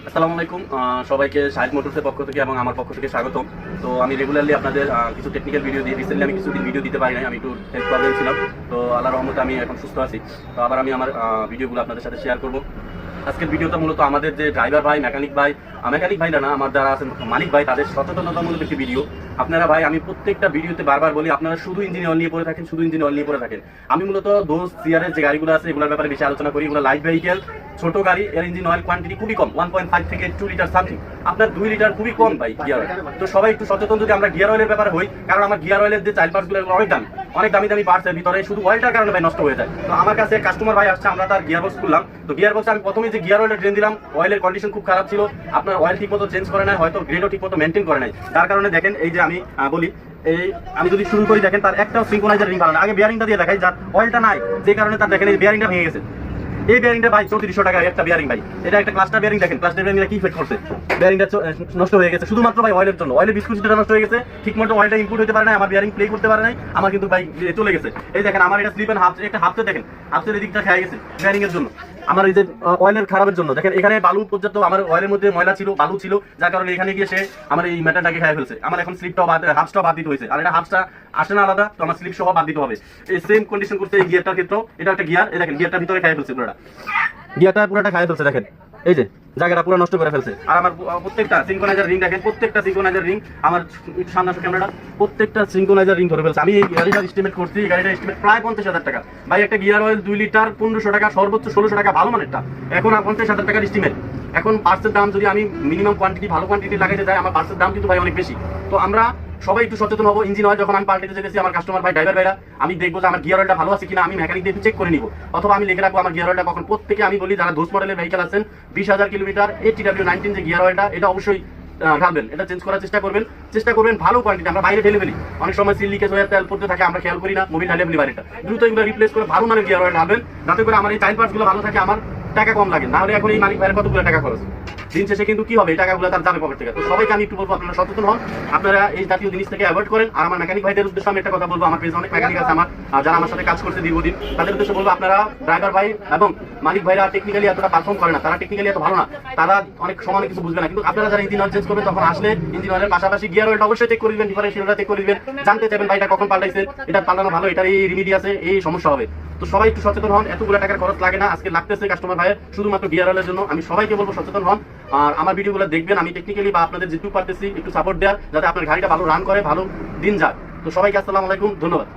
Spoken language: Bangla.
আসসালামু আলাইকুম সবাইকে শাহিদ মোটরসের পক্ষ থেকে এবং আমার পক্ষ থেকে স্বাগতম। তো আমি রেগুলারলি আপনাদের কিছু টেকনিক্যাল ভিডিও দিই। রিসেন্টলি আমি কিছুদিন ভিডিও দিতে পারি নাই, আমি একটু হেলথ প্রবলেম ছিলাম। তো আল্লাহর রহমতে আমি এখন সুস্থ আছি। তো আবার আমি আমার ভিডিওগুলো আপনাদের সাথে শেয়ার করব। আজকের ভিডিওটা মূলত আমাদের যে ড্রাইভার ভাই, মেকানিক ভাইরা না, আমার যারা আছেন মালিক ভাই, তাদের সচেতনতামূলক একটি ভিডিও। আপনারা ভাই, আমি প্রত্যেকটা ভিডিওতে বারবার বলি, আপনারা শুধু ইঞ্জিন অয়েল নিয়ে পড়ে থাকেন, শুধু ইঞ্জিন অয়েল নিয়ে পড়ে থাকেন। আমি মূলত দোজ সিআরের যে গাড়িগুলো আছে এগুলোর ব্যাপারে বেশি আলোচনা করি। এগুলো লাইট ভেহিকেল, ছোট গাড়ি, এর ইঞ্জিন অয়েল কোয়ান্টিটি খুবই কম, 1.5 থেকে 2 লিটার সামথিং। আপনার 2 লিটার খুবই কম ভাই গিয়ার অয়েল। তো সবাই একটু সচেতন যদি আমরা গিয়ার অয়েলের ব্যাপারে হই, কারণ আমার গিয়ার অয়েলের যে চাইল পার্টসগুলো অনেক দামি পার্টসের ভিতরে শুধু অয়েলটার কারণে ভাই নষ্ট হয়ে যায়। তো আমার কাছে কাস্টমার ভাই আসছে, আমরা তার গিয়ার বক্স খুললাম। তো গিয়ার বক্সে আমি প্রথমে যে গিয়ার অয়েলের ড্রেন দিলাম, অয়েলের কন্ডিশন খুব খারাপ ছিল। আপনার অয়েল ঠিক মতো চেঞ্জ করে নাই, হয়তো গ্রেডও ঠিক মতো মেনটেন করে নাই। তার কারণে দেখেন, এই যে আমি বলি, আমি যদি শুরু করি, দেখেন তার একটাও সিঙ্ক্রোনাইজার রিং ভালো না। আগে বিয়ারিংটা দিয়ে দেখাই, যার অয়েলটা নাই, যে কারণে তার দেখেন এই বিয়ারিংটা ভেঙে গেছে। এই বিয়ারিংটা ভাই 3400 টাকা একটা বিয়ারিং ভাই। এটা একটা ক্লাস্টার বিয়ারিং, দেখেন ক্লাস্টার বিয়ারিংটা কি ফেট করছে। বিয়ারিংটা নষ্ট হয়ে গেছে শুধুমাত্র ভাই অয়েলের জন্য। অয়েলের বিস্কুটটা নষ্ট হয়ে গেছে, ঠিকমতো অয়েলটা ইনপুট হতে পারে না, আমার বিয়ারিং প্লে করতে পারে নাই, আমার কিন্তু ভাই চলে গেছে। এই দেখেন আমার এটা স্লিপ এন্ড হাফ, একটা হাফতে দেখেন হাফতের এদিকটা খেয়ে গেছে বিয়ারিং এর জন্য, আমার এই যে অয়েলের খারাপের জন্য। দেখেন এখানে বালু পর্যন্ত, আমার অয়েলের মধ্যে ময়লা ছিল, বালু ছিল, যার কারণে এখানে গিয়ে সে আমার এই ম্যাটারটাকে খেয়ে ফেলছে। আমার এখন স্লিপটাও হাফসটাও বাদ দিতে হয়েছে, আর এটা হাফসটা আসে না আলাদা, তো আমার স্লিপ সহ বাদ দিতে হবে। এই সেম কন্ডিশন করতে এই গিয়ারটার ক্ষেত্রেও, এটা একটা গিয়ার, এই দেখেন গিয়ারটার ভিতরে খেয়ে ফেলছে পুরোটা, গিয়ারটা পুরোটা খাই ফেলছে। দেখেন এই যে জায়গাটা পুরো নষ্ট করে ফেলছে। আর আমার প্রত্যেকটা সিঙ্ক্রোনাইজার রিং দেখেন, প্রত্যেকটা সিঙ্ক্রোনাইজার রিং আমার সামনে আসো ক্যামেরাটা, প্রত্যেকটা সিঙ্ক্রোনাইজার রিং ধরে ফেলছে। আমি এই গাড়িটার এস্টিমেট করছি, এই গাড়িটার এস্টিমেট প্রায় 50,000 টাকা ভাই। একটা গিয়ার অয়েল 2 লিটার 1500 টাকা, সর্বোচ্চ 1600 টাকা ভালো মানেরটা, এখন 50,000 টাকার এস্টিমেট। এখন পার্টসের দাম যদি আমি মিনিমাম কোয়ান্টিটি, ভালো কোয়ান্টিটি লাগাইতে যাই, আমার পার্টসের দাম কিন্তু ভাই অনেক বেশি। তো আমরা সবাই একটু সচেতন হবো। ইঞ্জিন অয়েল যখন আমি পাল্টাতে যেতেছি, আমার কাস্টমার ভাই, ড্রাইভার ভাইরা, আমি দেখবো যে আমার গিয়ার অয়েলটা ভালো আছে কিনা, আমি মেকানিক দিয়ে চেক করে নিব, অথবা আমি লিখে রাখবো আমার গিয়ার অয়েলটা কখন। প্রত্যেকে আমি বলি, যারা 10 মডেলের ভেহিকেল আছেন, 20,000 কিলোমিটার ATW19 যে গিয়ার অয়েলটা, এটা অবশ্যই ঢালবেন, এটা চেঞ্জ করার চেষ্টা করবেন ভালো কোয়ান্টিটি। আমরা বাইরে ঢেলে ফেলি, অনেক সময় সিল লিকেজ হয়ে তেল পড়তে থাকে, আমরা খেয়াল করি না, মোবিল ঢালে ফেলি বাইরেটা। দ্রুত এগুলো রিপ্লেস করে ভালো মানের গিয়ার অয়েল ঢালবেন, যাতে করে আমার এই চাইল পার্টসগুলো ভালো থাকে, আমার টাকা কম লাগে। না হলে এখন এই মালিক ভাইয়ের কতগুলো টাকা খরচ, দিন শেষে কিন্তু কি হবে, এই টাকাগুলো তার যাবে পকেট থেকে। তো সবাইকে আমি একটু বলবো, আপনারা সচেতন হন, আপনারা এই জাতীয় জিনিস থেকে অ্যাভয়েড করেন। আর আমার মেকানিক ভাইদের উদ্দেশ্যে আমি একটা কথা বলবো, আমার পেজে অনেক মেকানিক আছে আমার, যারা আমার সাথে কাজ করছে দীর্ঘদিন, তাদের উদ্দেশ্যে বলবো, আপনারা ড্রাইভার ভাই এবং মালিক ভাইরা টেকনিক্যালি এতটা পারফর্ম করে না, তারা টেকনিক্যালি এত ভালো না, তারা অনেক সময় কিছু বুঝবে না। কিন্তু আপনারা যারা ইঞ্জিন অয়েল চেঞ্জ করবেন, তখন আসলে ইঞ্জিন অয়েলের পাশাপাশি গিয়ার অয়েলটা অবশ্যই চেক করে দিবেন, ডিফারেন্সিয়ালটা চেক করে দিবেন, জানতে চাইবেন ভাই এটা কখন পাল্টাইছেন, এটা পাল্টানো ভালো, এটার এই রিমিডি আছে, এই সমস্যা হবে। তো সবাই একটু সচেতন হন, এতগুলো টাকার খরচ লাগে না, আজকে লাগতেছে কাস্টমার ভাইয়ের শুধুমাত্র গিয়ার অয়েলের জন্য। আমি সবাইকে বলবো সচেতন হন, আর আমার ভিডিওগুলো দেখবেন, আমি টেকনিক্যালি বা আপনাদের যেটুকু পারতেছি একটু সাপোর্ট দেওয়ার, যাতে আপনার গাড়িটা ভালো রান করে, ভালো দিন যায়। তো সবাইকে আসসালামু আলাইকুম, ধন্যবাদ।